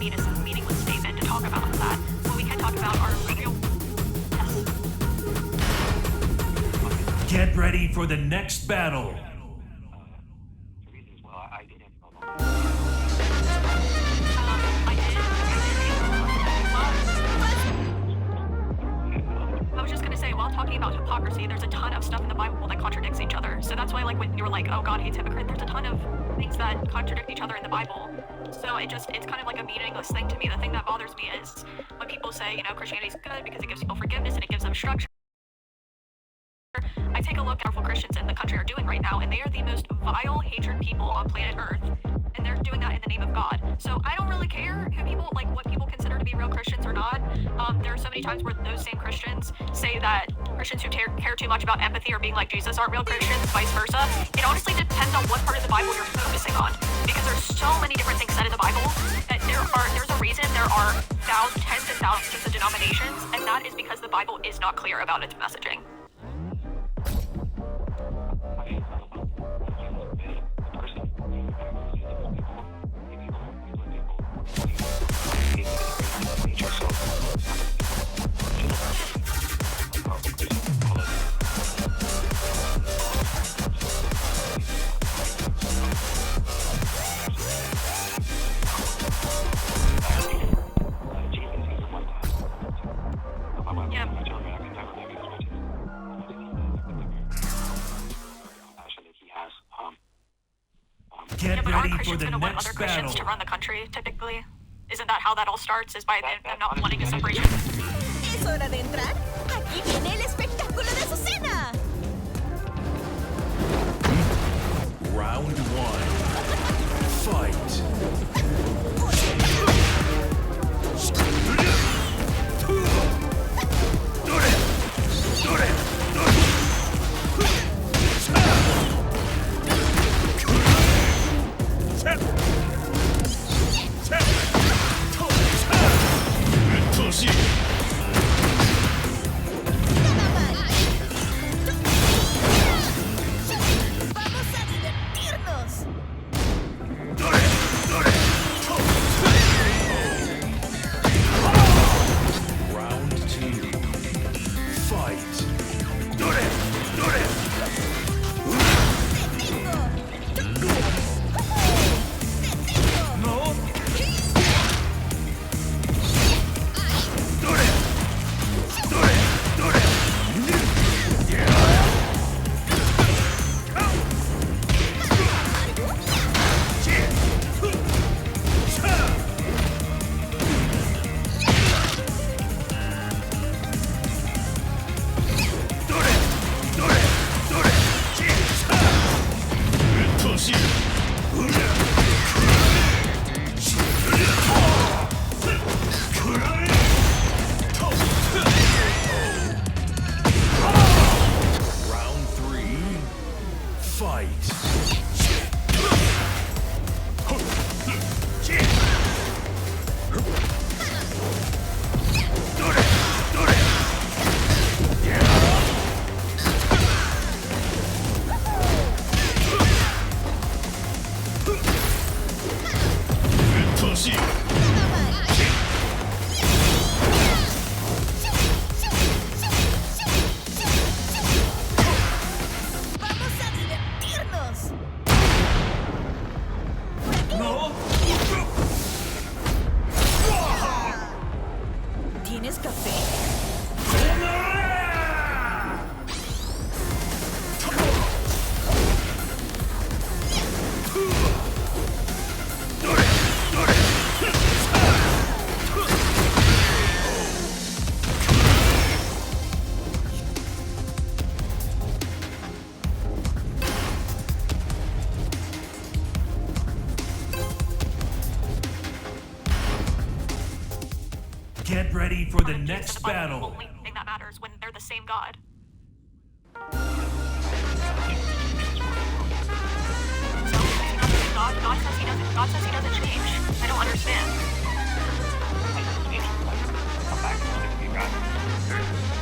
meaningless statement to talk about that. What we can talk about are real. Get ready for the next battle. I was just gonna say, while talking about hypocrisy, there's a ton of stuff in the Bible that contradicts each other. So that's why, like, when you were like, oh, God hates hypocrite, there's a ton of things that contradict each other in the Bible. So it's kind of like a meaningless thing to me. The thing that bothers me is when people say, you know, Christianity's good because it gives people forgiveness and it gives them structure. I take a look at what Christians in the country are doing right now, and they are the most vile, hatred people on planet Earth, and they're doing that in the name of God. So I don't really care who people, like, what people consider to be real Christians or not. There are so many times where those same Christians say that Christians who care too much about empathy or being like Jesus aren't real Christians, vice versa. It honestly depends on what part of the Bible you're focusing on, because there's so many different things said in the Bible that there's a reason there are tens and thousands of denominations, and that is because the Bible is not clear about its messaging. Get but ready aren't for Christians the going to want next other Christians battle. to run the country, typically? Isn't that how that all starts, is by them not wanting a separation? Es hora de entrar. Aquí viene el espectáculo de su cena. Round one. Fight. Vamos a divertirnos. Round two. Fight. No. Round three. Fight. Vamos a divertirnos. No. ¿Tienes café? Get ready for the Jesus next and the Bible are battle. the only thing that matters when they're the same God. God says he doesn't change. I don't understand.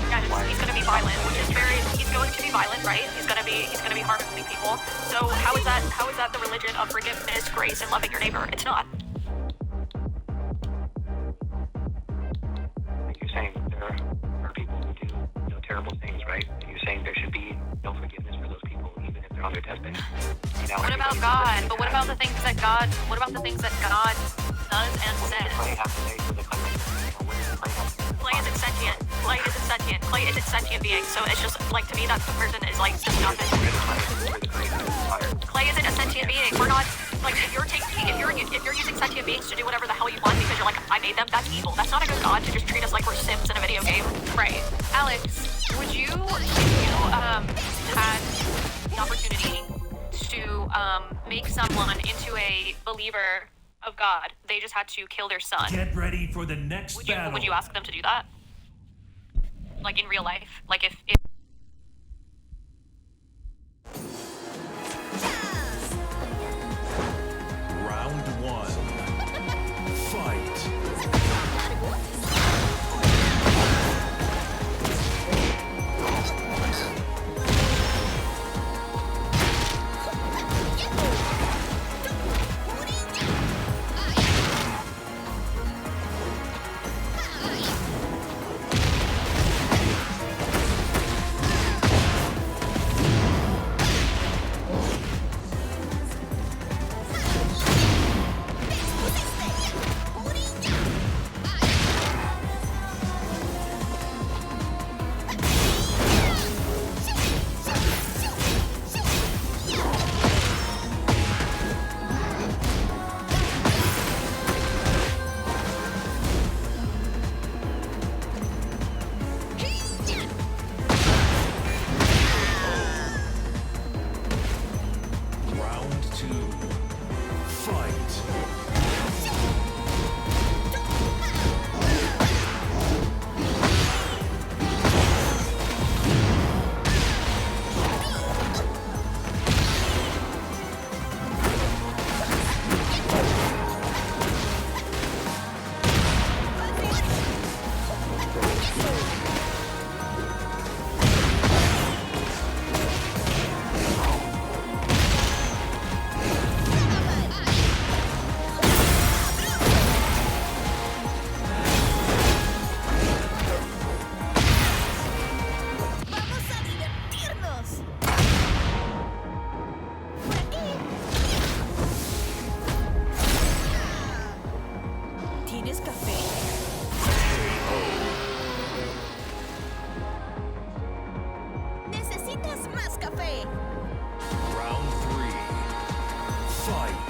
Yeah, he's going to be violent, which is he's going to be violent, right? He's going to be harming people. So how is that the religion of forgiveness, grace, and loving your neighbor? It's not. Prophet has been. What about God? But what about the things that God? What about the things that God does and says? Clay have to say to the clay? What does the clay have to say? Clay isn't sentient. Clay isn't sentient. Clay isn't sentient being. So it's just like to me that person is like just nothing. Clay isn't a sentient being. We're not like if you're using sentient beings to do whatever the hell you want because you're like I made them. That's evil. That's not a good God to just treat us like we're Sims in a video game. Right. Alex, would you, if you had the opportunity to make someone into a believer of God, they just had to kill their son. Get ready for the next battle. Would you ask them to do that? Like in real life? Like if Round one. Fight. Round two. Fight. ¡Vamos a divertirnos! Por aquí. ¿Tienes café? ¿Necesitas más café? Round three. Fight.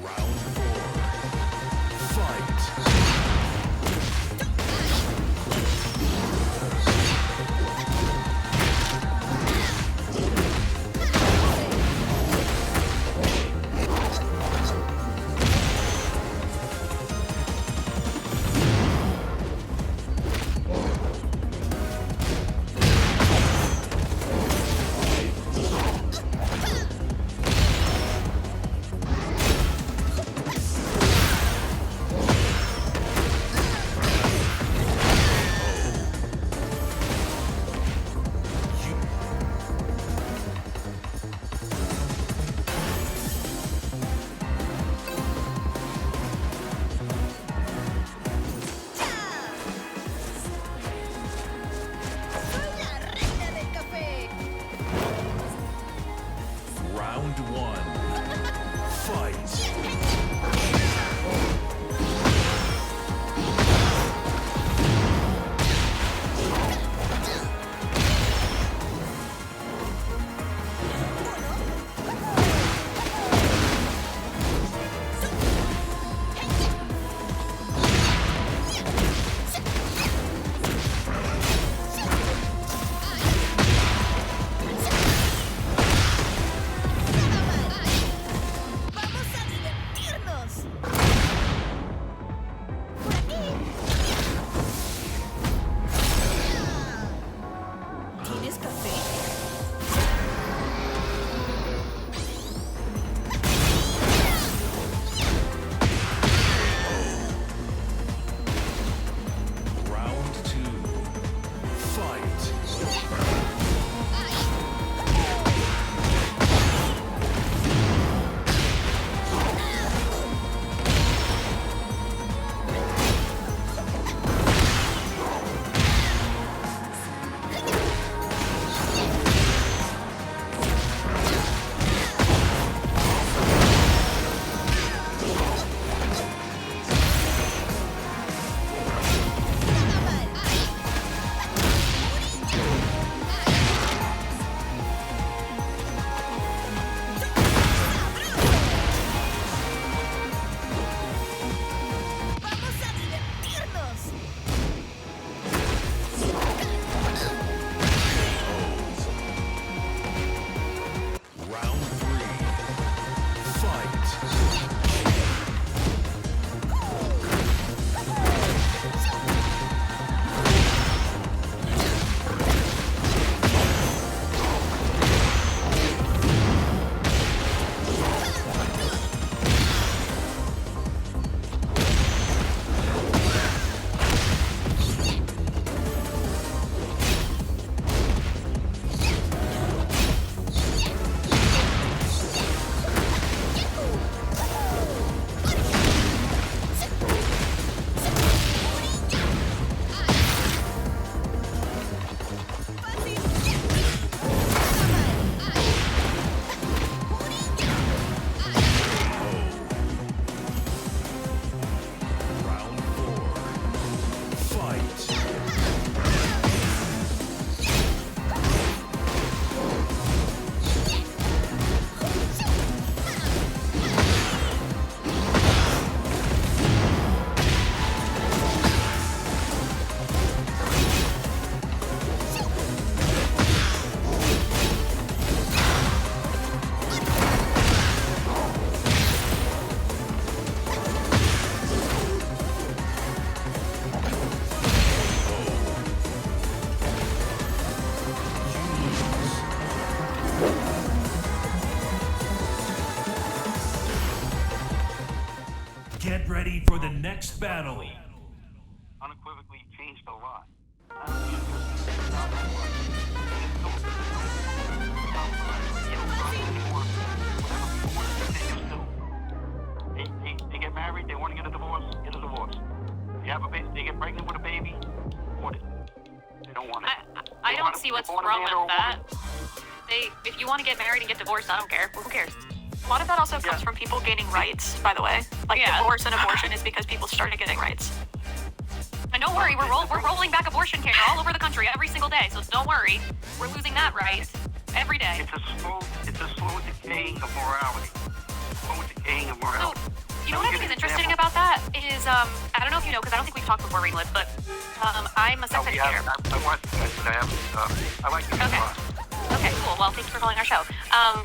Round four. Fight. ¡Soy la reina del café! Round one. Fight. Get ready for the next battle. Unequivocally changed a lot. I don't think it's just not that much. It's still they get married, they want to get a divorce, get a divorce. You have a baby, they get pregnant with a baby, want it. They don't want it. I don't see what's wrong with that. If you want to get married and get divorced, I don't care. Who cares? A lot of that also comes from people gaining rights, by the way. Like divorce and abortion is because people started getting rights. And don't worry, we're rolling back abortion care all over the country every single day. So don't worry, we're losing that right every day. It's a slow decaying of morality. Slow decaying of morality. So, you know what I think is interesting about that is I don't know if you know because I don't think we've talked before, Ringwood, but I'm a sex educator. I watched you guys, but I haven't. I like this a lot. Okay, cool. Well, thanks for calling our show. I'm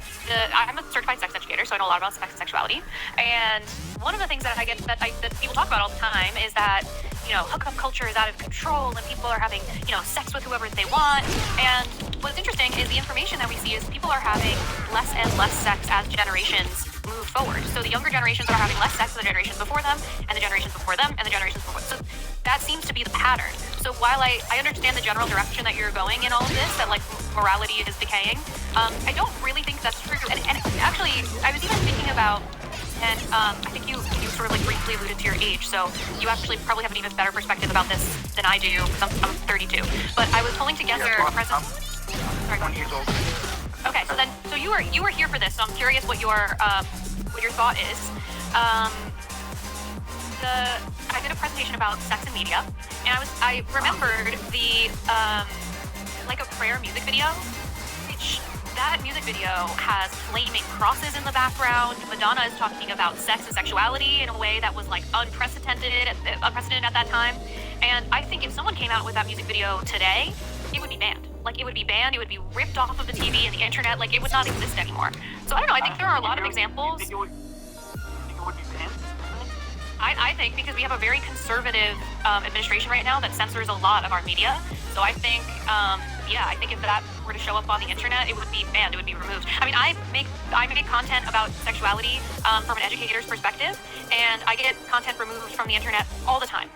a certified sex educator, so I know a lot about sex and sexuality. And one of the things that I get that people talk about all the time is that, you know, hookup culture is out of control and people are having, you know, sex with whoever they want. And what's interesting is the information that we see is people are having less and less sex as generations move forward. So the younger generations are having less sex than the generations before them, and the generations before them, and the generations before. So that seems to be the pattern. So while I understand the general direction that you're going in all of this, that like morality is decaying, I don't really think that's true. And actually, I was even thinking about, and I think you sort of like briefly alluded to your age, so you actually probably have an even better perspective about this than I do, because I'm 32. But I was pulling together I'm Sorry, 20 years old. Okay, so you were here for this, so I'm curious what your thought is. I did a presentation about sex and media, and I remembered the like a prayer music video, which that music video has flaming crosses in the background. Madonna is talking about sex and sexuality in a way that was like unprecedented at that time. And I think if someone came out with that music video today, it would be banned. Like, it would be banned, it would be ripped off of the TV and the internet, like, it would not exist anymore. So, I don't know, I think there are a lot of examples. You think it would be banned? I think because we have a very conservative administration right now that censors a lot of our media. So, I think, I think if that were to show up on the internet, it would be banned, it would be removed. I mean, I make content about sexuality from an educator's perspective, and I get content removed from the internet all the time.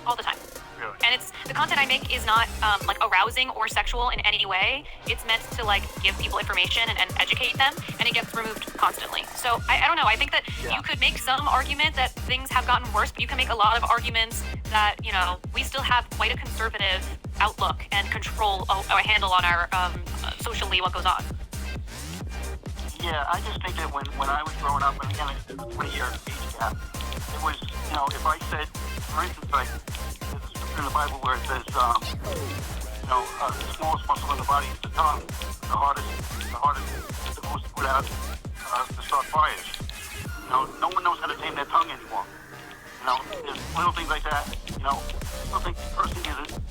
All the time. Really? And it's the content I make is not like arousing or sexual in any way. It's meant to like give people information and educate them, and it gets removed constantly. So I don't know. I think that you could make some argument that things have gotten worse, but you can make a lot of arguments that, you know, we still have quite a conservative outlook and control or a handle on our socially what goes on. Yeah, I just think that when I was growing up, and again, it's a 20-year age gap, it was, you know, if I said, for instance, like, there's a scripture in the Bible where it says, the smallest muscle in the body is the tongue. The hardest is the most to put out to start fires. You know, no one knows how to tame their tongue anymore. You know, there's little things like that. You know, people think cursing isn't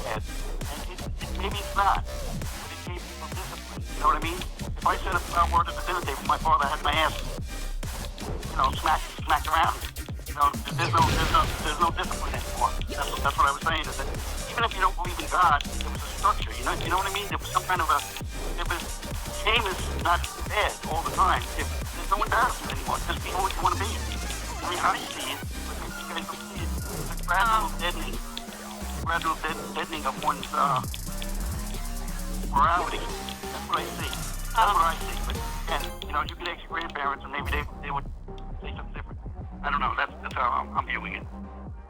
bad, and maybe it's not. But it gave people discipline. You know what I mean? If I said a foul word at the dinner table, my father had my ass, smacked around. You know, there's no discipline anymore. That's what I was saying. Is that even if you don't believe in God, there was a structure. You know what I mean? There was some kind of shame is not bad all the time. If there's no embarrassment anymore, just be who you want to be. I mean, I see it. You guys don't see it. It's a gradual deadening of one's morality. That's what I see. That's what I see. But again, you know, you could ask your grandparents, and maybe they would say something different. I don't know. That's how I'm viewing it.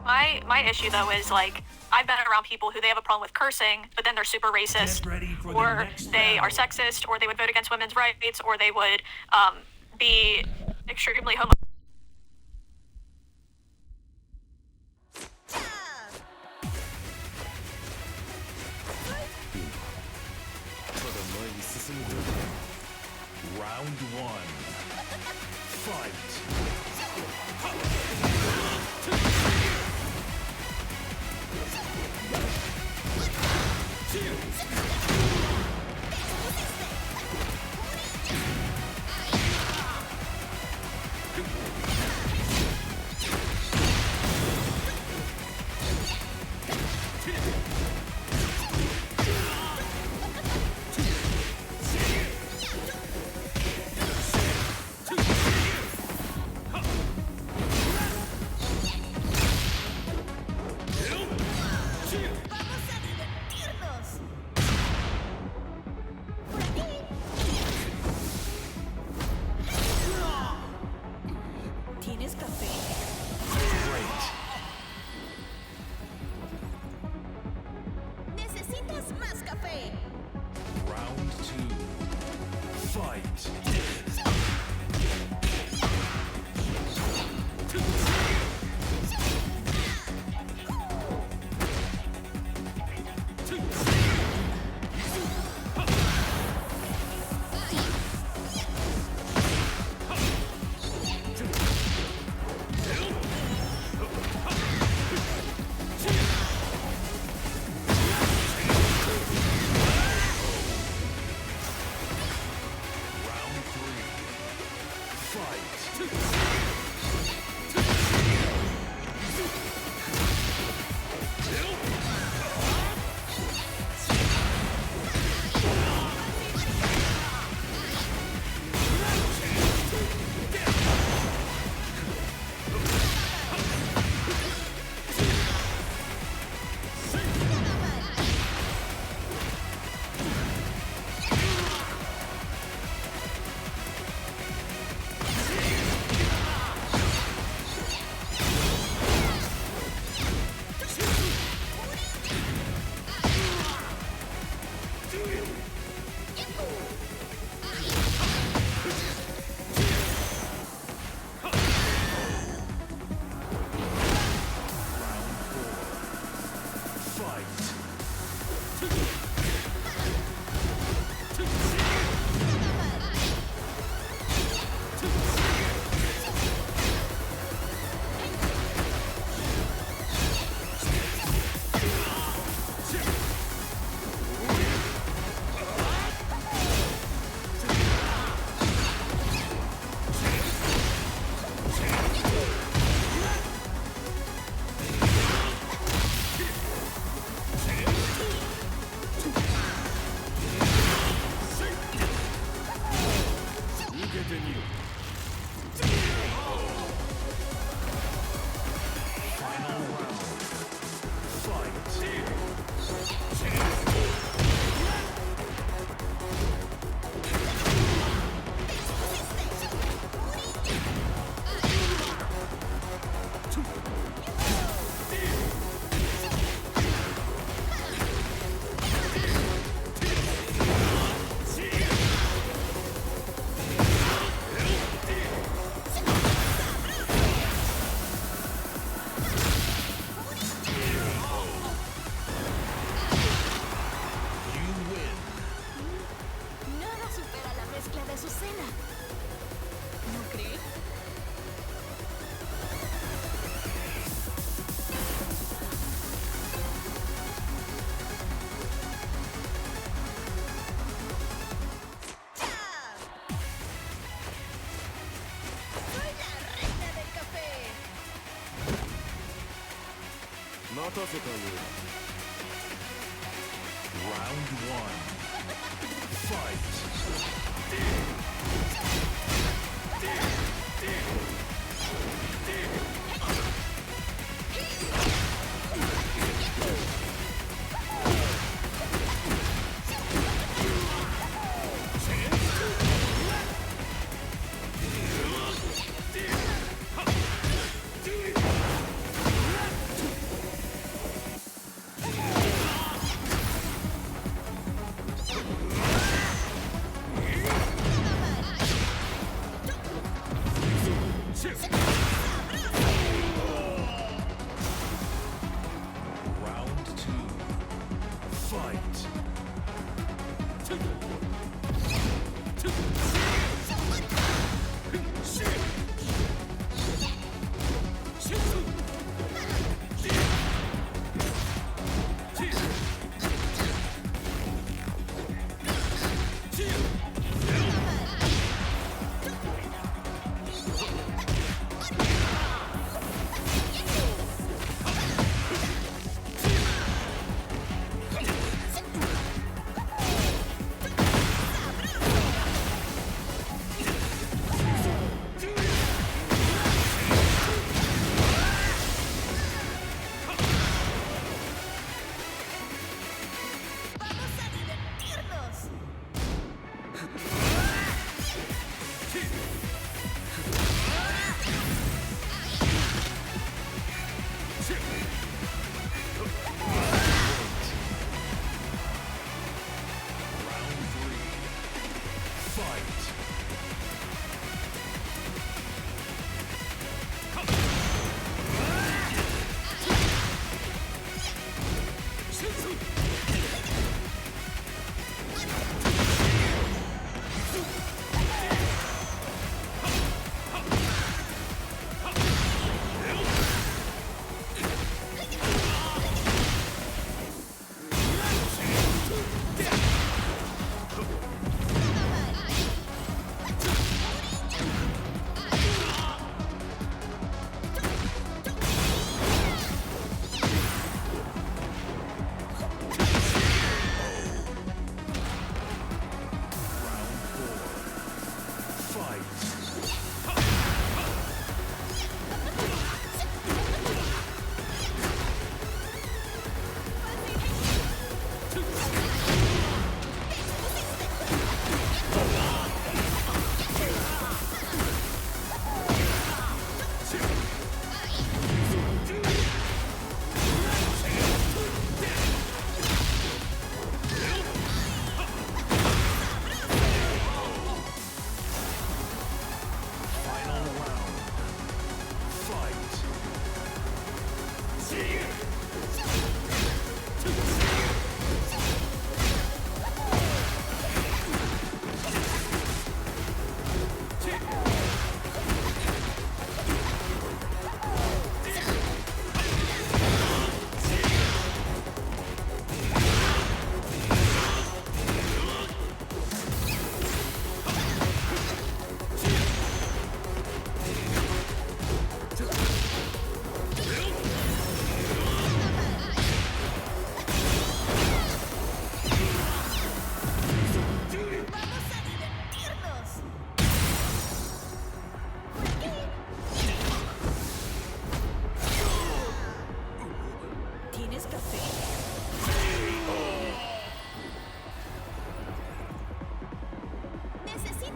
My issue though is like I've been around people who they have a problem with cursing, but then they're super racist, or they are sexist, or they would vote against women's rights, or they would be extremely homophobic. Round one. Fight. Fight. Round 3. Fight. Final round. You win. Nada supera la mezcla de Azucena. ¿No crees? ¡Ya! ¡Soy la reina del café! Round 1. Fight.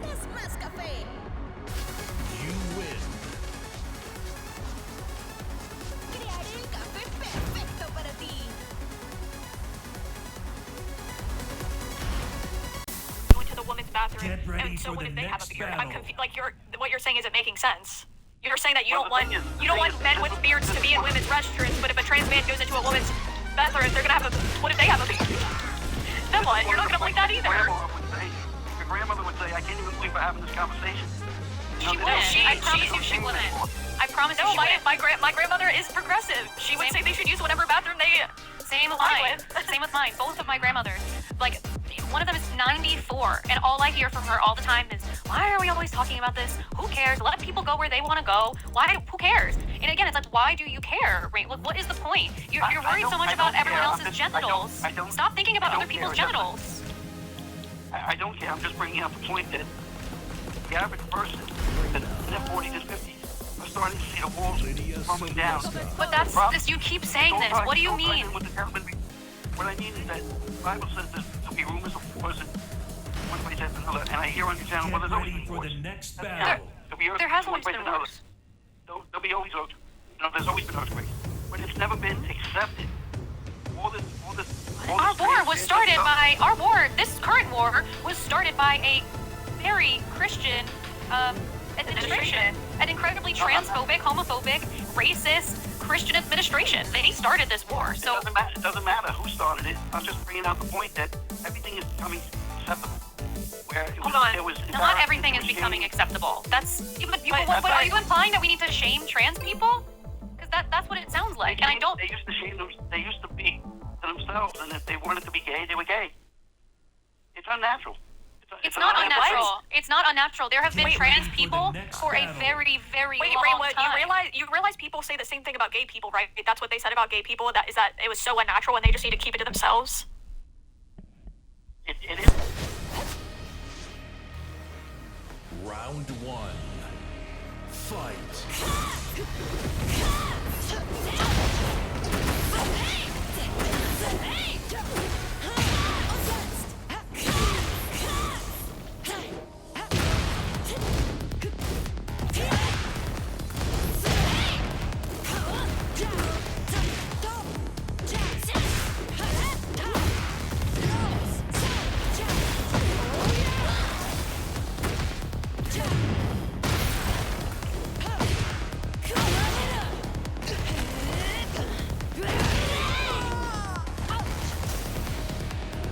necesitas más café. You win. Crearé el café perfecto para ti. Went to the women's bathroom. Get ready And so for what the did they have a next beard? I'm battle. confused. Like what you're saying isn't making sense. You're saying that you Well, don't want the thing is- you don't want men with beards to be in women's restrooms, but if a trans man goes into a woman's bathroom, they're gonna have a. What if they have a beard? Then what? You're not gonna like that either. Your grandmother would say, I can't even believe we're having this conversation. She wouldn't. I promise you she wouldn't. I promise you No, she wouldn't. my grandmother is progressive. She would say they should use whatever bathroom they. Same with Mine mine. with. Same with mine. Both of my grandmothers. Like, one of them is 94, and all I hear from her all the time is, why are we always talking about this? Who cares? Let people go where they want to go. Why? Who cares? And again, it's like, why do you care? Right? Like, what is the point? You're worried so much about everyone else's genitals. Stop thinking about other people's genitals. I don't care. I'm just bringing up the point that the average person in their 40s and 50s are starting to see the walls crumbling down. But that's this. You keep saying this. What do you mean? What I mean is that the Bible says there'll be rumors of wars and one place after another. And I hear on your channel, well, Get there's always ready been for wars. the next That's battle. natural. There has one always place been or another. wars. There'll be always there's always been earthquakes, but it's never been accepted. All this Our war was started by our war. This current war was started by a very Christian administration, an incredibly transphobic, homophobic, racist Christian administration. They started this war. So It doesn't matter who started it. I'm just bringing out the point that everything is becoming acceptable. Where it was, Hold on. It was not everything is embarrassing, becoming acceptable. That's. But What are you implying that we need to shame trans people? Because that's what it sounds like. And I don't. They used to shame them. They used to be to themselves, and if they wanted to be gay, they were gay. It's unnatural. It's not unnatural. It's not unnatural. There have been Wait, trans wait for the people next for a battle. very, very Wait, long Rainwood, time. you realize people say the same thing about gay people, right? That's what they said about gay people. That it was so unnatural, and they just need to keep it to themselves. It is. Round one. Fight.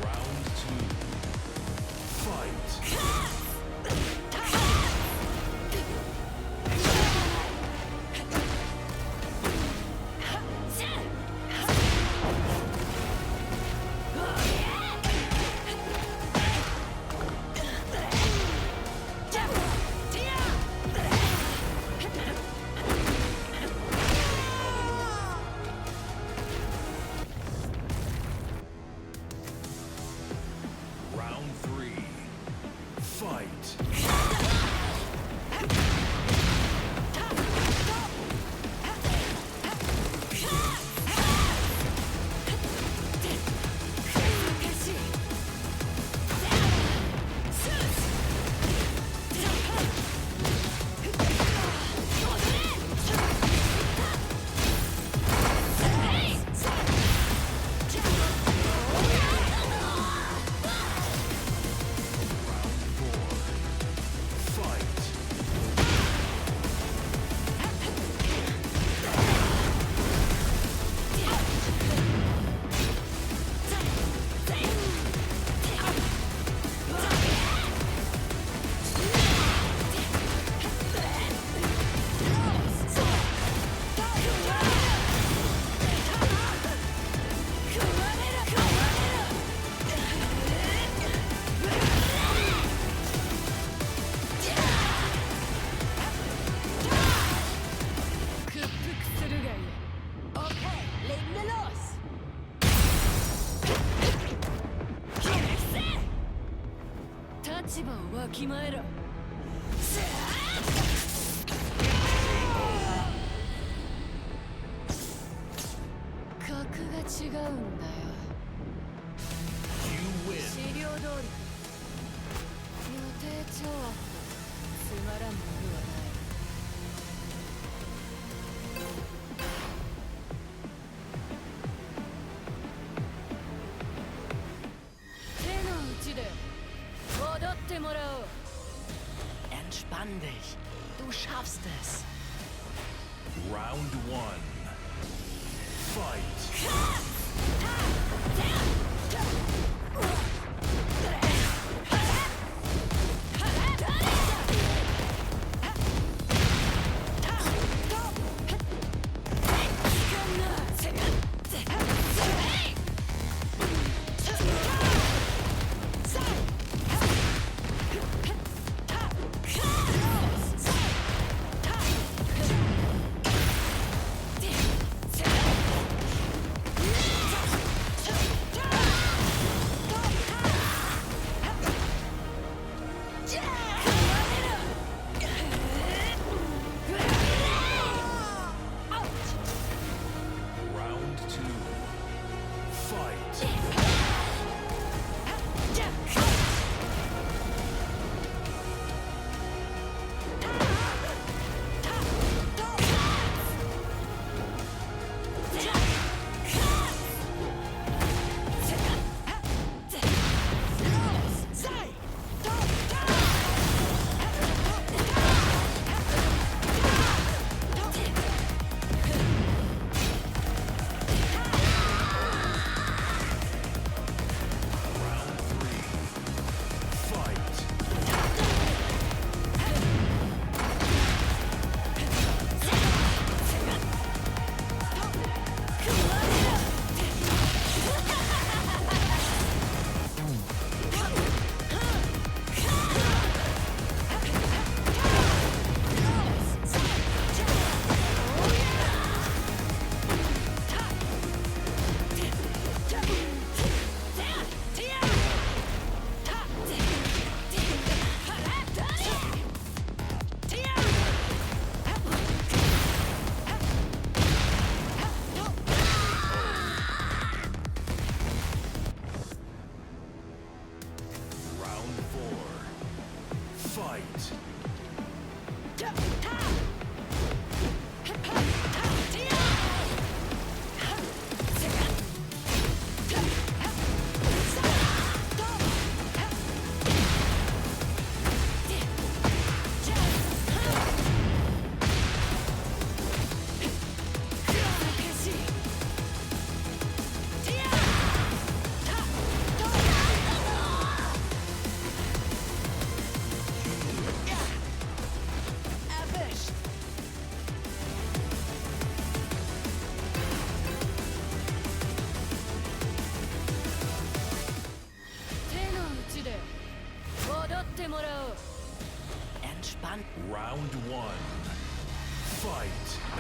Round two. Fight. Round three. Fight. Four. Fight. You win. ちゃつまらんものはない手の内で踊ってもらおう Entspann dich. Du schaffst es. Round one. Fight. Round two. Fight. Round three. Fight. Round four. Fight. Erwischt! 手の内で踊ってもらおう Entspann. Round one. Fight.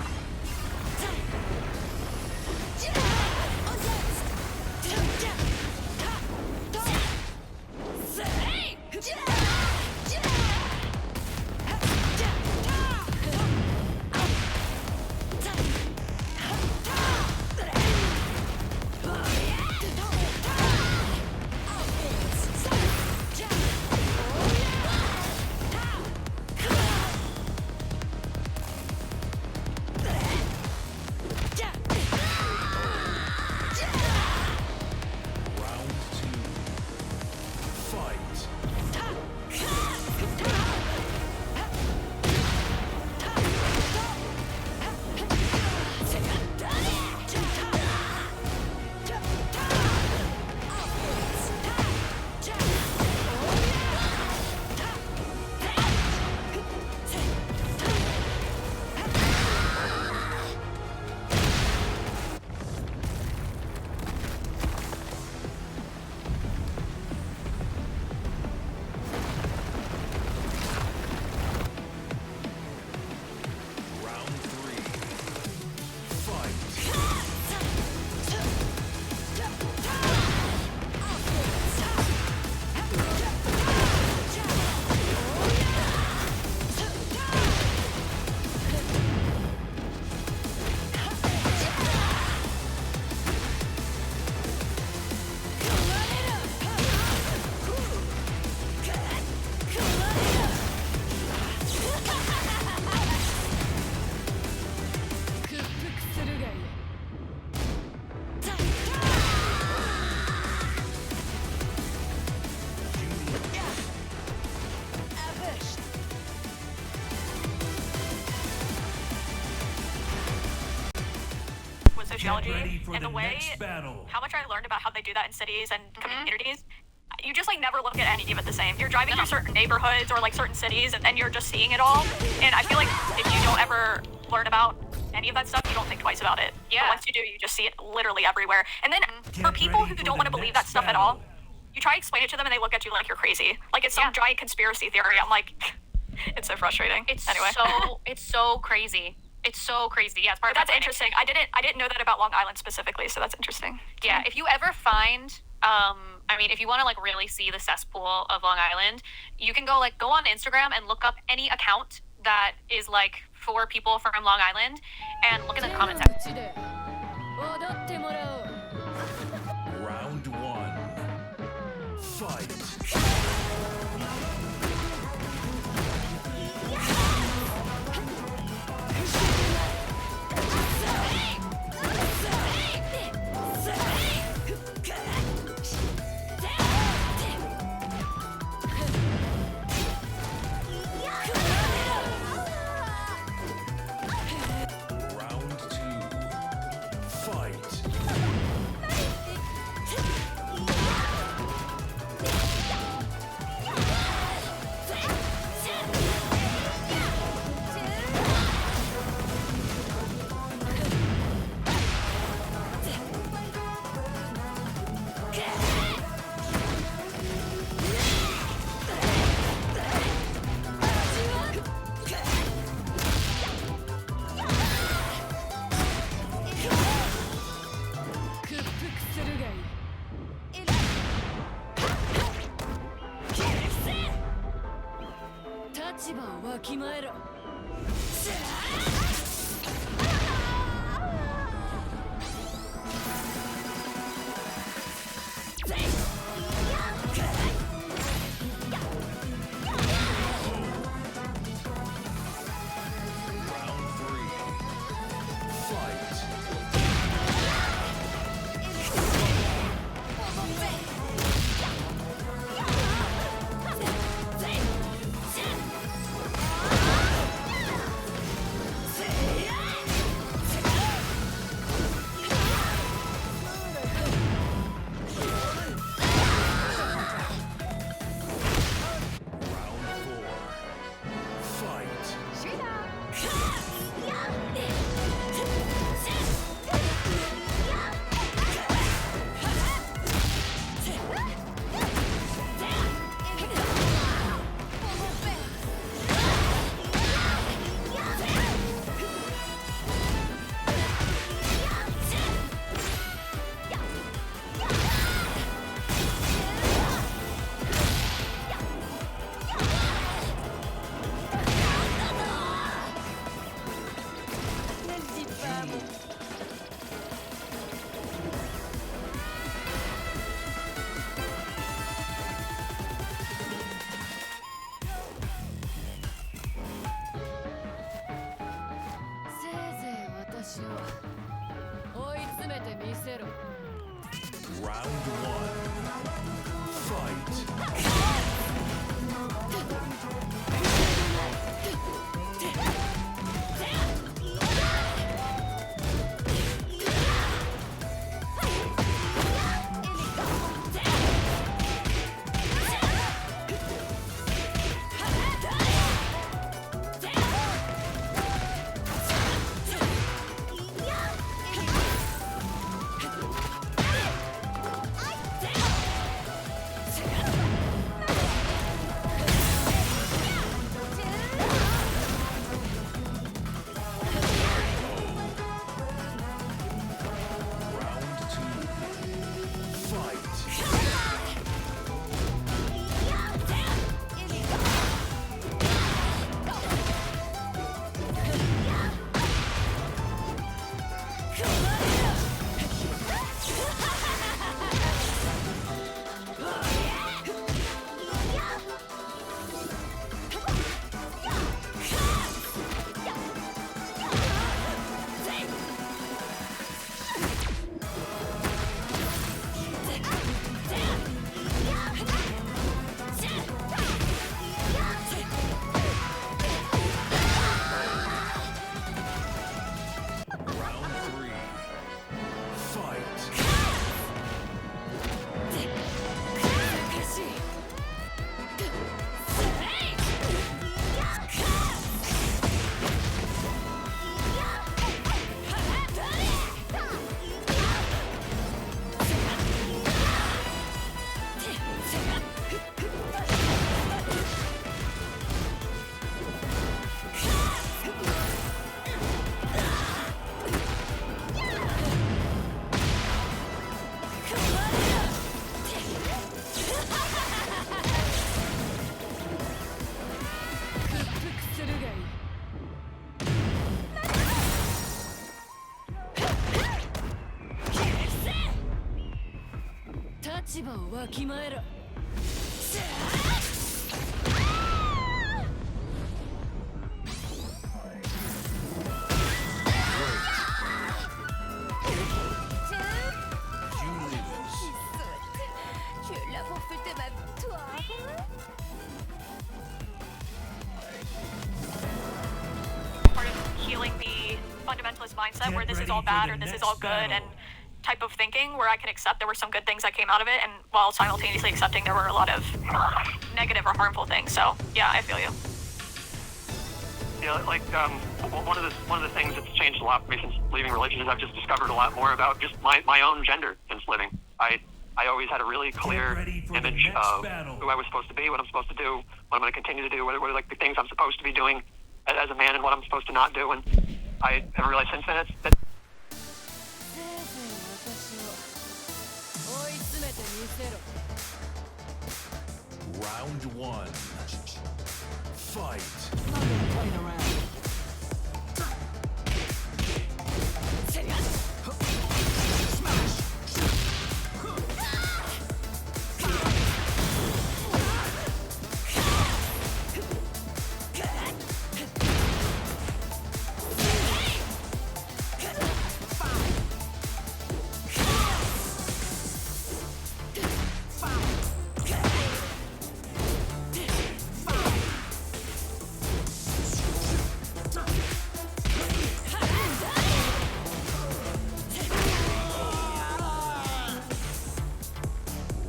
sociology ready for and the the way next battle. how much I learned about how they do that in cities and communities. You just like never look at any of it the same. You're driving through certain neighborhoods or like certain cities, and you're just seeing it all. And I feel like if you don't ever learn about any of that stuff, you don't think twice about it. Yeah. But once you do, you just see it literally everywhere. And then for Get people ready who for don't the want to believe next that stuff at all, battle. you try to explain it to them, and they look at you like you're crazy. Like it's some giant conspiracy theory. I'm like, it's so frustrating. It's anyway. it's so crazy. It's so crazy. Yeah, it's part But of that's interesting. I didn't know that about Long Island specifically, so that's interesting. Yeah, if you ever find, I mean, if you want to like really see the cesspool of Long Island, you can go on Instagram and look up any account that is like for people from Long Island, and look in the comment section. Round one. Fight. Round two. Fight. Round three. Fight. 場をわきまえろ Tu es là pour fêter ma victoire. Part of healing the fundamentalist mindset where this is all bad or this is all good and type of thinking where I can accept there were some good things that came out of it and while simultaneously accepting there were a lot of negative or harmful things. So yeah, I feel you. Yeah, like one of the things that's changed a lot for me since leaving religion is I've just discovered a lot more about just my own gender since living. I always had a really clear image of who I was supposed to be, what I'm supposed to do, what I'm going to continue to do, what are like the things I'm supposed to be doing as a man and what I'm supposed to not do. And I have realized since then that Round one. Fight.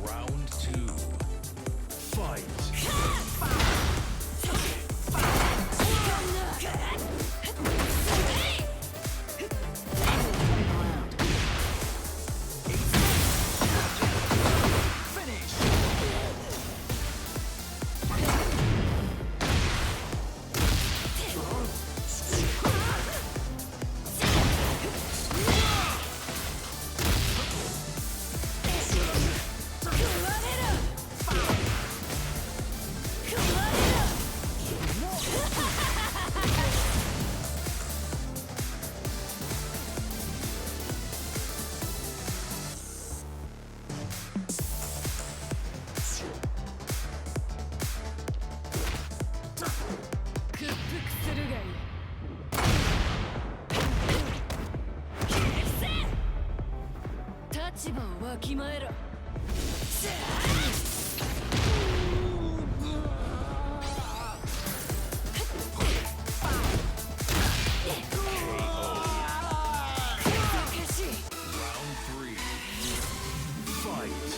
Round two. Fight. Round three. Fight.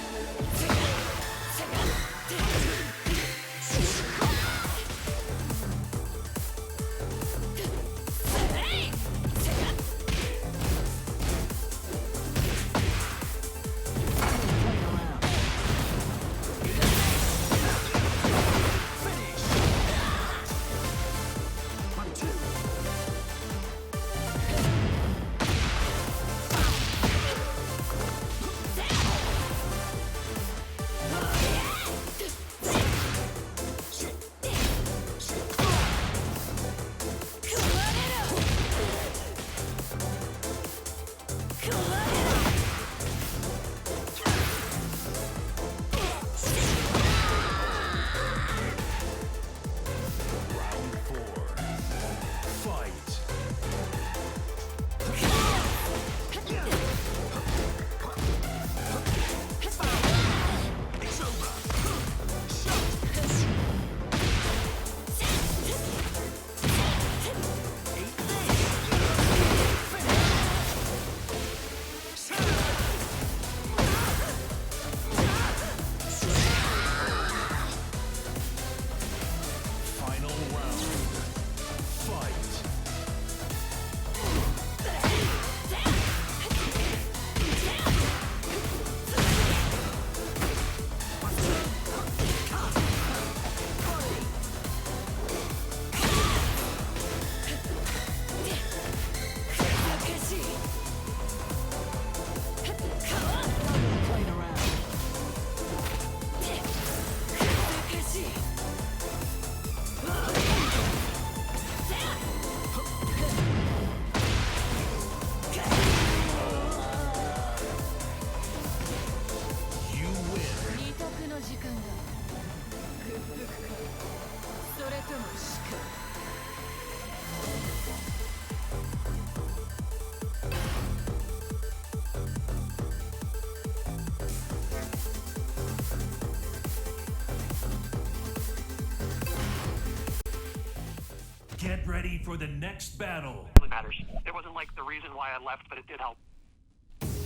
Get ready for the next battle. It matters. It wasn't like the reason why I left, but it did help.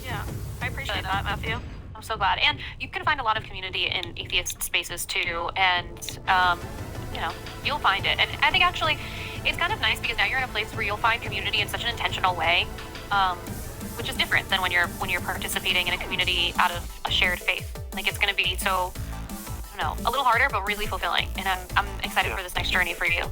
Yeah, I appreciate that, Matthew. I'm so glad. And you can find a lot of community in atheist spaces too, and you'll find it. And I think actually it's kind of nice because now you're in a place where you'll find community in such an intentional way, which is different than when you're participating in a community out of a shared faith. Like it's going to be so, I don't know, a little harder but really fulfilling. And I'm excited for this next journey for you.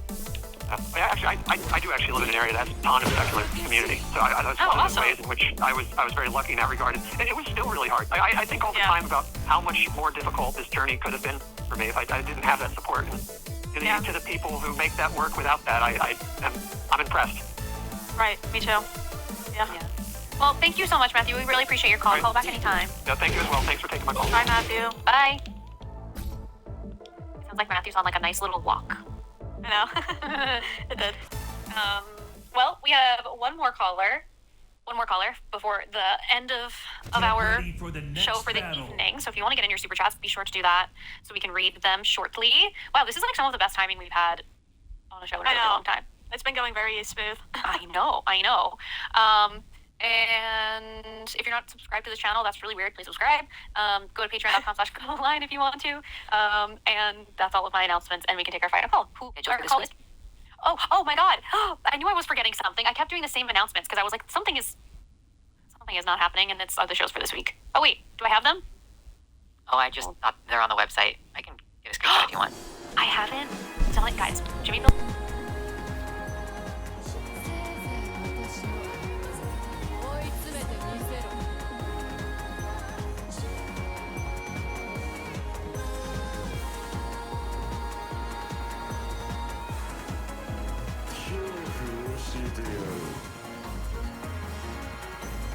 I do actually live in an area that has a ton of secular community, so that's one of the ways in which I was very lucky in that regard. And it was still really hard. I think all the time about how much more difficult this journey could have been for me if I didn't have that support. And to the people who make that work without that, I'm impressed. Right, me too. Yeah. Well, thank you so much, Matthew. We really appreciate your call. Right. Call back anytime. No, thank you as well. Thanks for taking my call. Bye, Matthew. Bye. Sounds like Matthew's on like a nice little walk. I know. It did. Well, we have one more caller before the end of our ready for the next show for the battle. evening. So if you want to get in your super chats, be sure to do that so we can read them shortly. Wow, this is like some of the best timing we've had on a show in a really long time. It's been going very smooth. I know. And if you're not subscribed to this channel, that's really weird. Please subscribe. Go to patreon.com/GoLine if you want to. And that's all of my announcements. And we can take our final call. Who our call is? Oh my God. I knew I was forgetting something. I kept doing the same announcements because I was like, something is not happening, and it's the shows for this week. Oh wait, do I have them? Oh, I just thought they're on the website. I can get a screenshot if you want. I haven't. Tell it, guys. Jimmy Bill.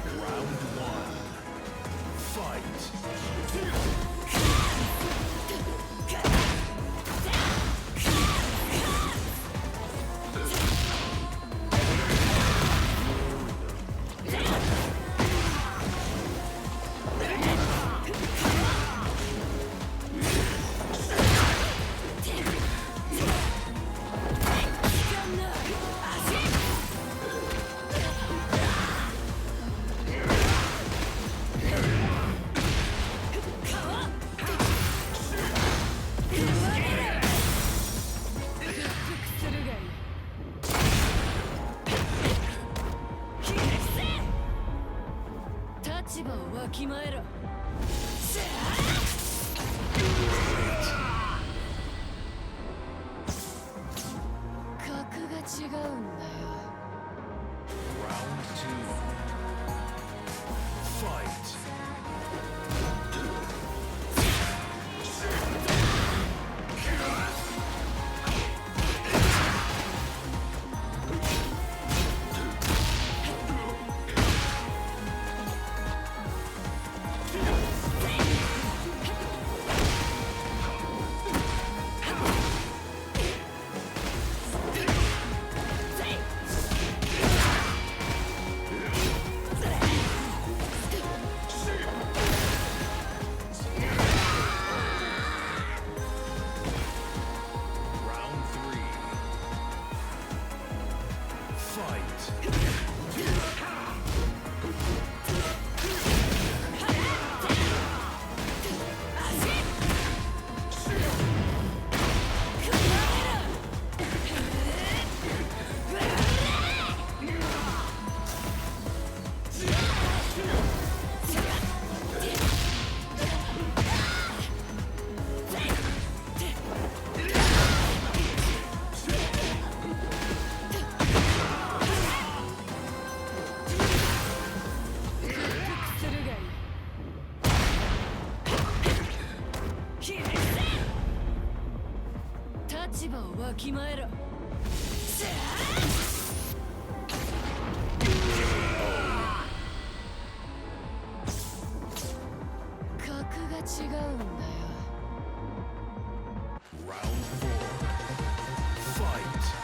Round one. Fight. Round two. Fight. Round three. Fight. Round four. Fight.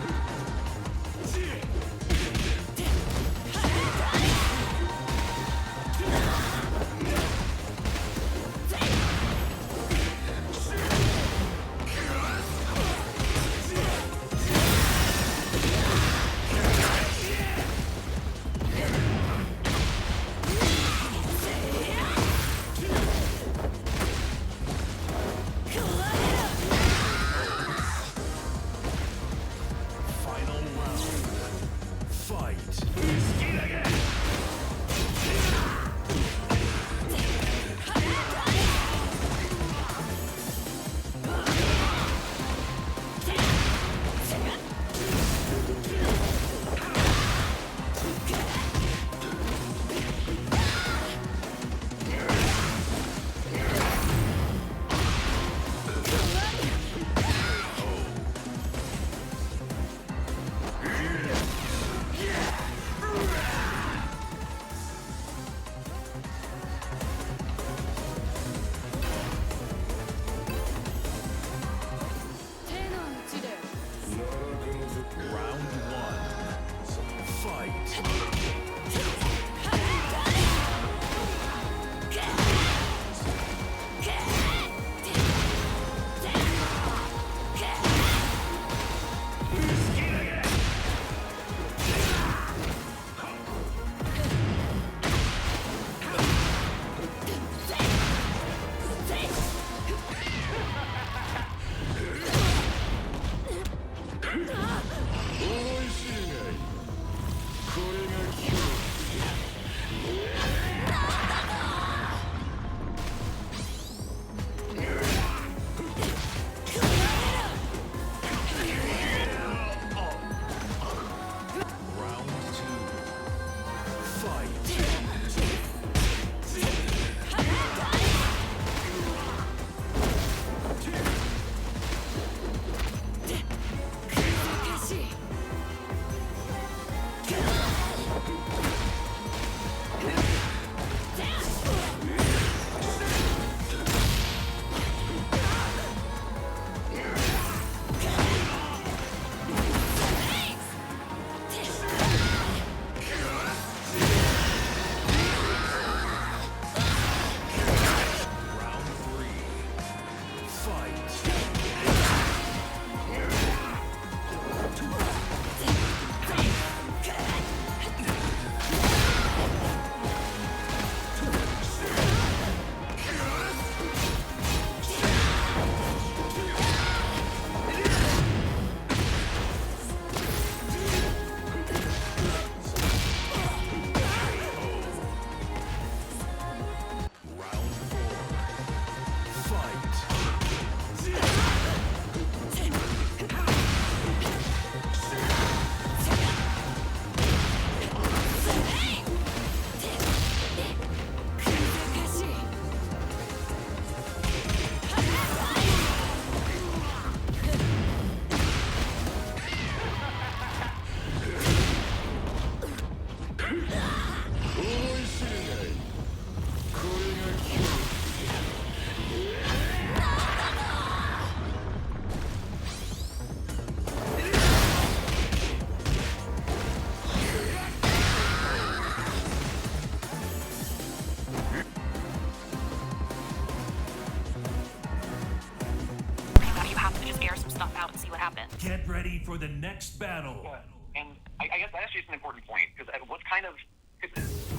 Get ready for the next battle. And I guess that's just an important point, because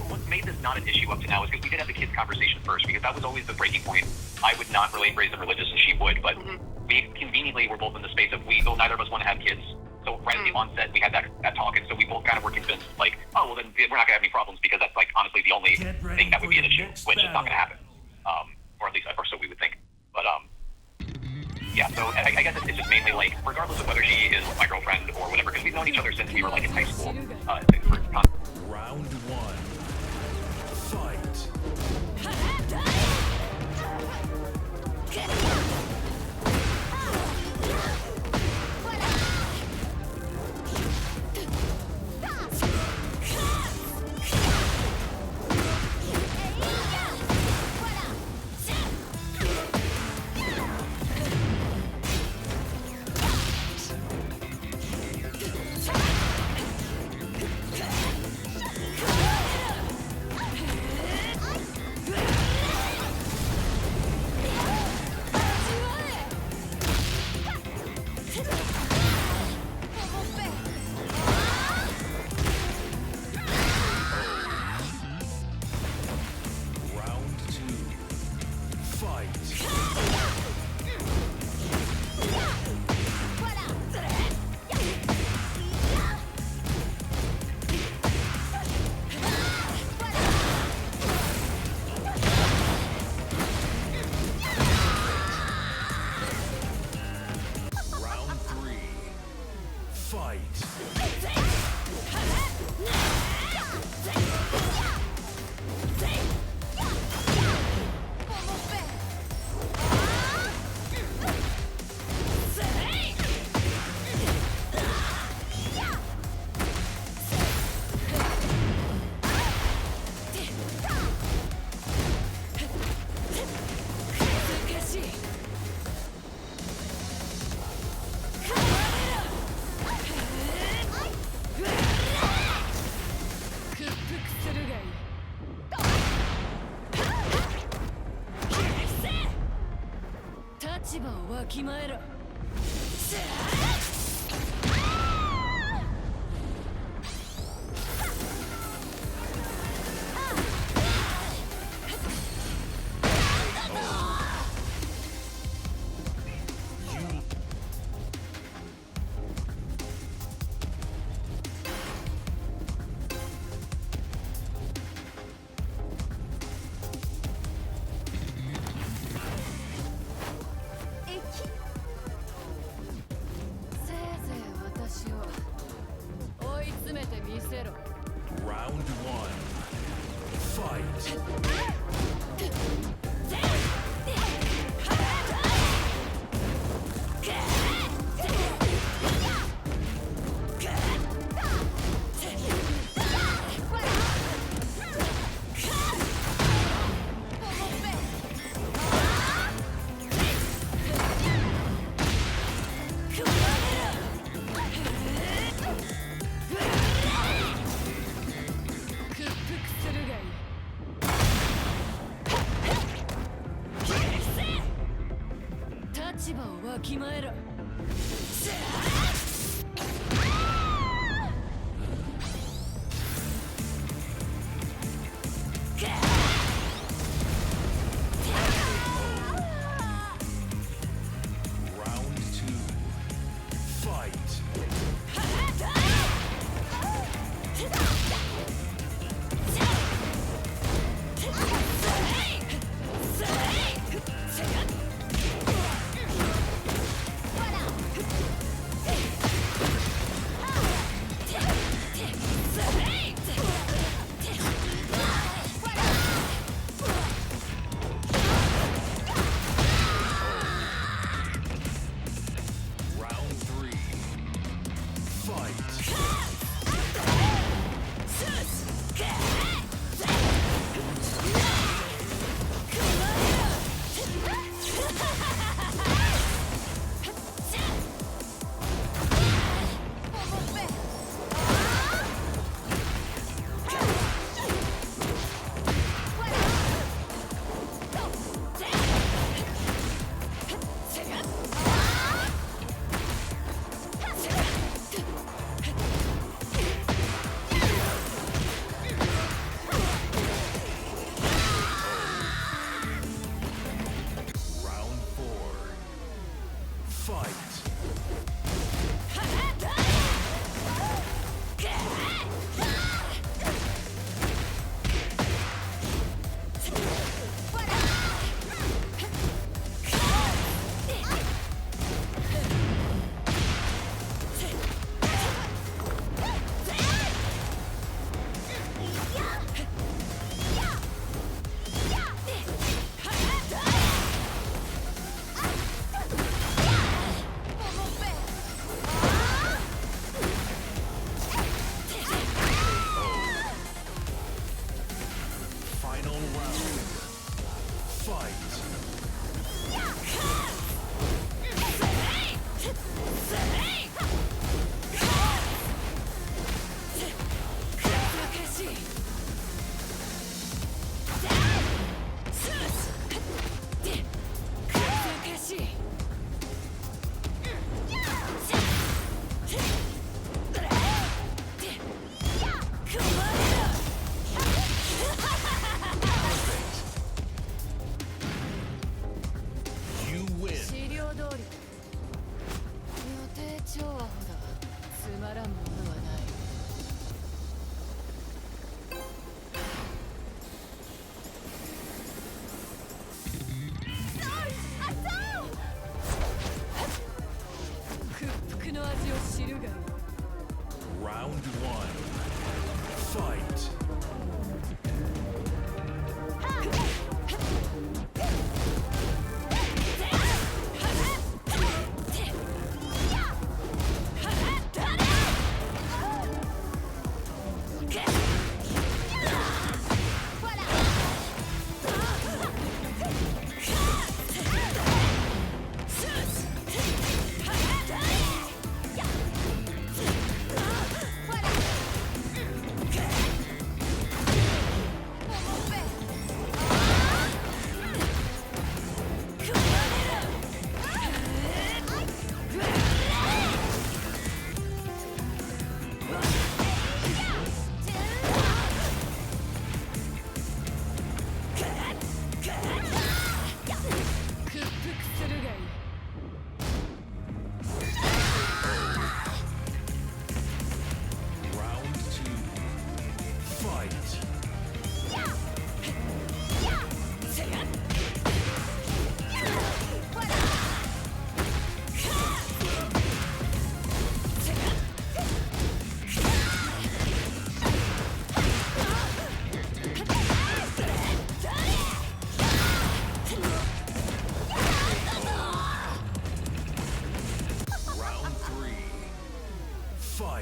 what's made this not an issue up to now is because we did have the kids' conversation first, because that was always the breaking point. I would not really raise them religious, and she would, but we conveniently were both in the space of neither of us want to have kids. So right at the onset, we had that talk, and so we both kind of were convinced, like, oh, well, then we're not going to have any problems, because that's, like, honestly the only thing that would be an issue, which is not going to happen. Or at least, or so we would think. But, yeah, so I guess it's just mainly, like, regardless of whether she is my girlfriend or whatever, because we've known each other since we were, like, in high school. Round one. Fight. Round one. Fight.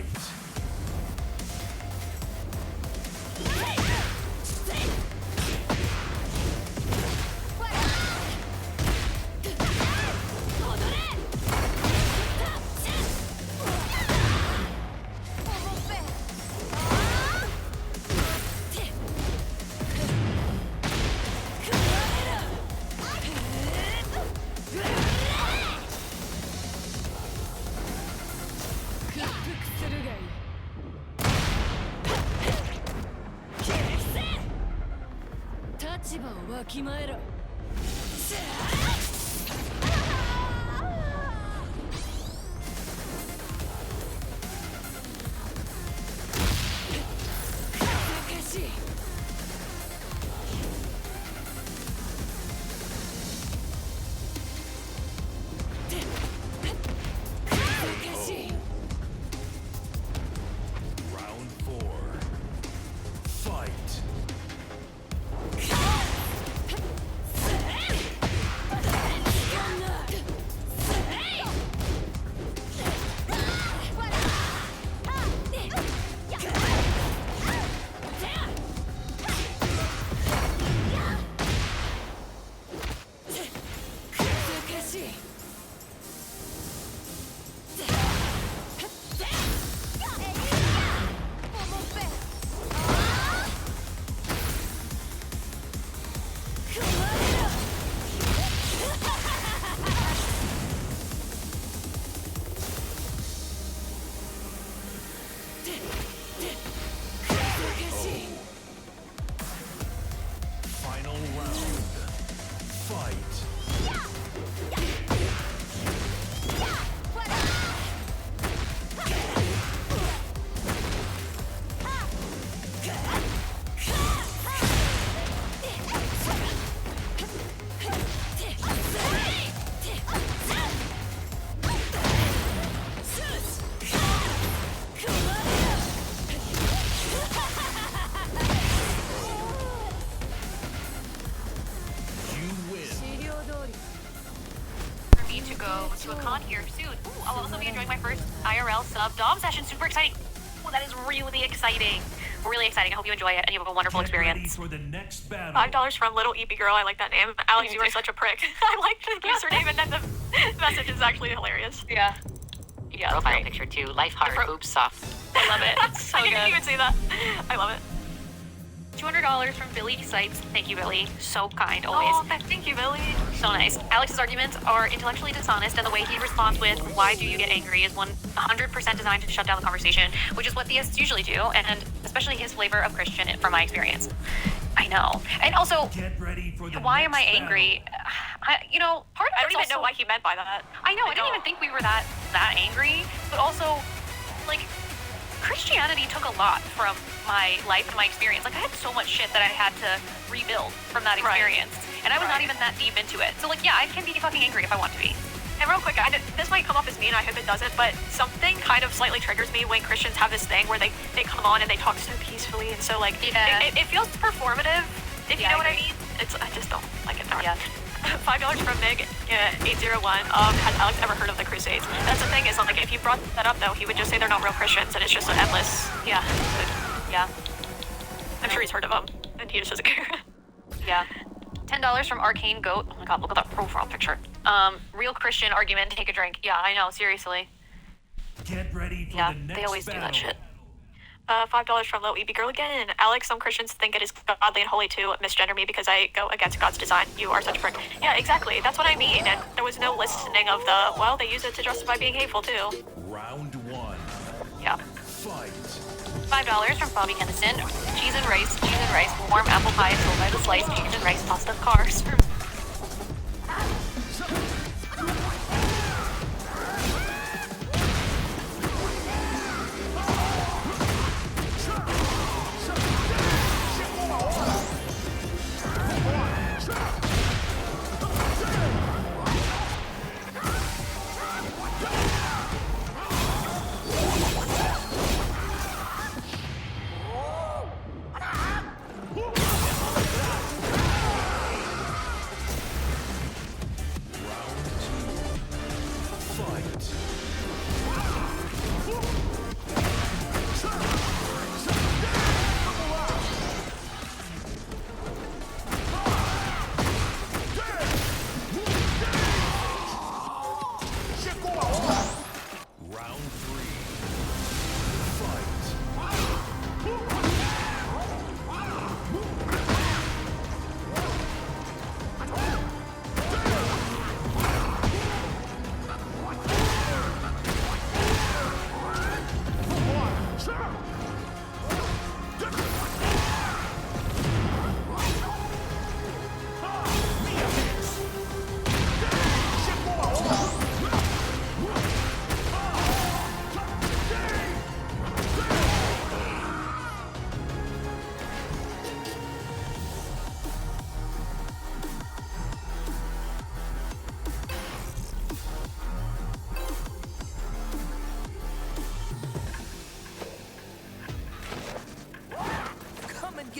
Fight. Round 4. Fight. Final round. Fight. You win. For me to go to a con here soon. Ooh, I'll also be enjoying my first IRL sub dom session. Super exciting. Oh, that is really exciting. Really exciting. I hope you enjoy it and you have a wonderful Get ready experience. for the next battle. $5 from Little EP Girl. I like that name. Alex, you are such a prick. I like the username and then the message is actually hilarious. Yeah. Yeah. Profile Great. picture too. Life hard, pro- boobs soft. I love it. It's so I didn't good. even say that. I love it. $200 from Billy Sipes. Thank you, Billy. So kind, always. Oh, thank you, Billy. So nice. Alex's arguments are intellectually dishonest, and the way he responds with "Why do you get angry?" is 100% designed to shut down the conversation, which is what theists usually do, and especially his flavor of Christian, from my experience. I know. And also, Get ready for the why am I next angry? Part of I don't it's even know also- what he meant by that. I know. I didn't don't. even think we were that angry, but also, like, Christianity took a lot from my life and my experience. Like, I had so much shit that I had to rebuild from that Right. experience, and I was not Right. even that deep into it. So, like, yeah, I can be fucking angry if I want to be. And real quick, this might come off as mean, I hope it doesn't, but something kind of slightly triggers me when Christians have this thing where they come on and they talk so peacefully and so, like, Yeah. it feels performative, if you Yeah, know I what I agree. mean. I just don't like it. Yeah. $5 from Mig 801. Has Alex ever heard of the Crusades? That's the thing is, like, if you brought that up though, he would just say they're not real Christians, and it's just an endless. Yeah. Yeah. I'm sure he's heard of them, and he just doesn't care. Yeah. $10 from Arcane Goat. Oh my god, look at that profile picture. Real Christian argument, take a drink. Yeah, I know, seriously. Get ready for Yeah, the next they always do battle. that shit. $5 from Low EB Girl again. Alex, some Christians think it is godly and holy to misgender me because I go against God's design. You are such a prick. Yeah, exactly. That's what I mean. And there was no listening of the, well, they use it to justify being hateful too. Round 1. Yeah. Fight. $5 from Bobby Kennison. Cheese and rice, warm apple pie sold by the slice, cheese and rice, pasta, cars.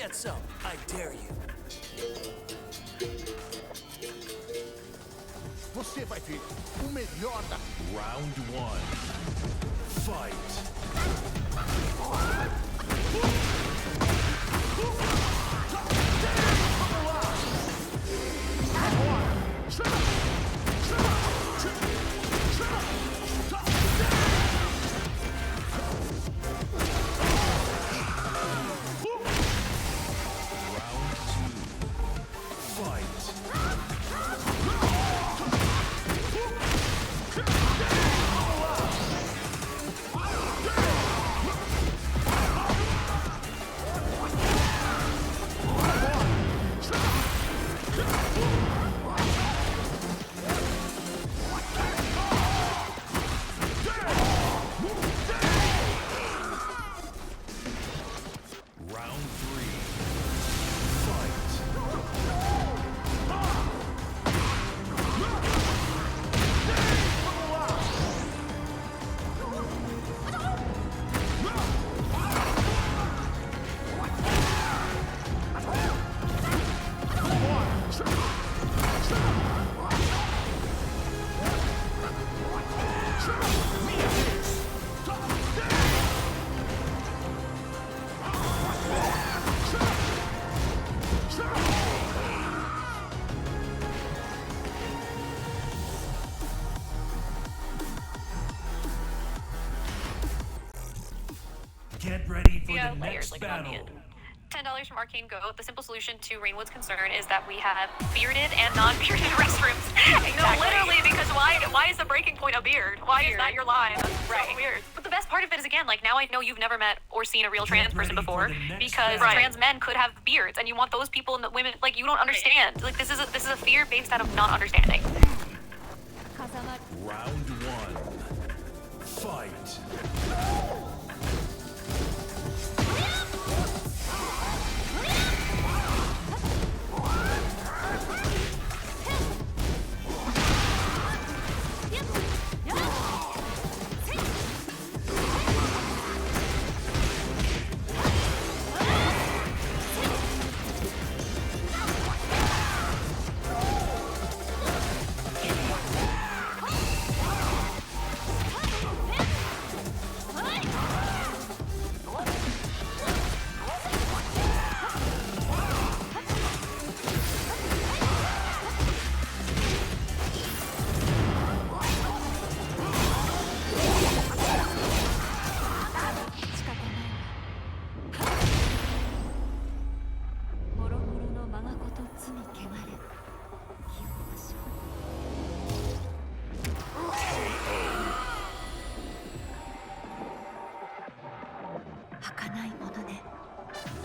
get some. I dare you. Você vai ver o melhor da... Round 1. Fight. Get ready for the next battle. $10 from Arcane Go. The simple solution to Rainwood's concern is that we have bearded and non-bearded restrooms. Exactly. No, literally, because why is the breaking point a beard? Why is that your line? That's right. So weird. But the best part of it is, again, like, now I know you've never met or seen a real trans person before, because trans men could have beards, and you want those people and the women, like, you don't understand. Like, this is a fear based out of not understanding. Round 1. Fight.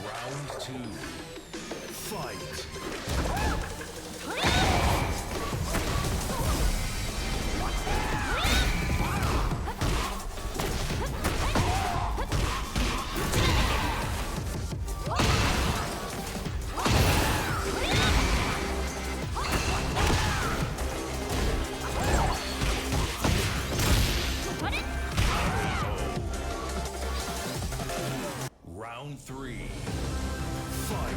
Round 2. Fight. Round 3. Fight.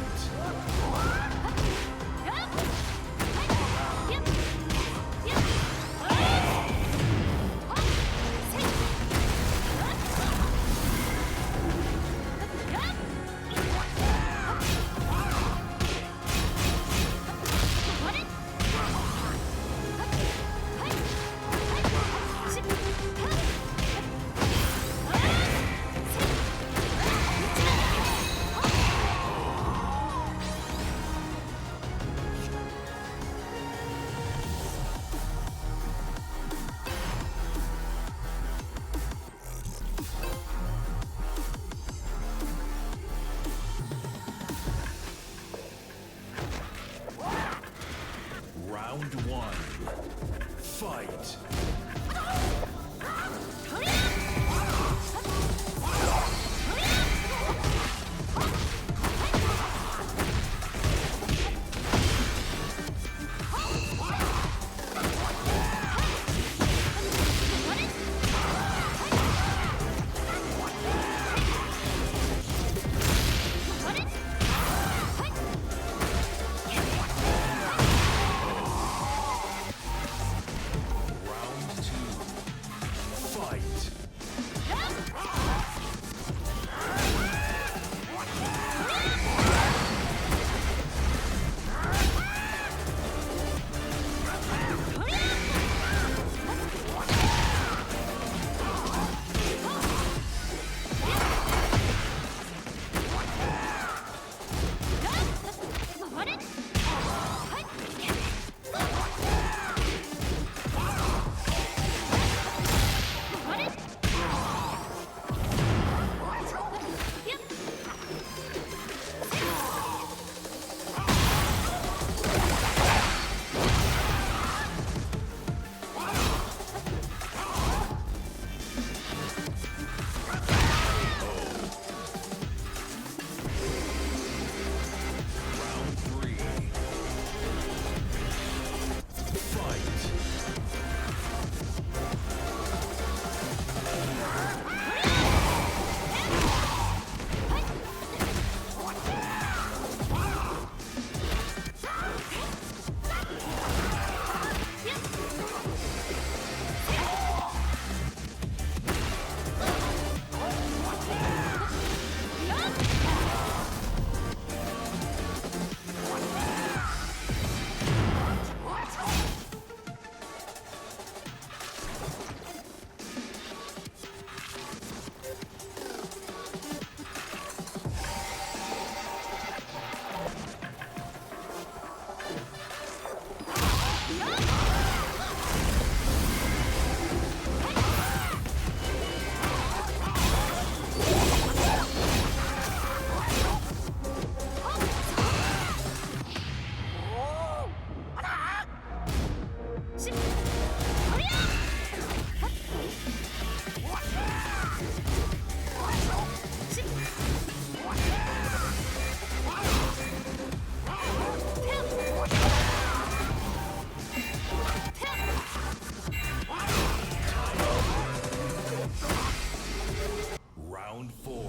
Round 4.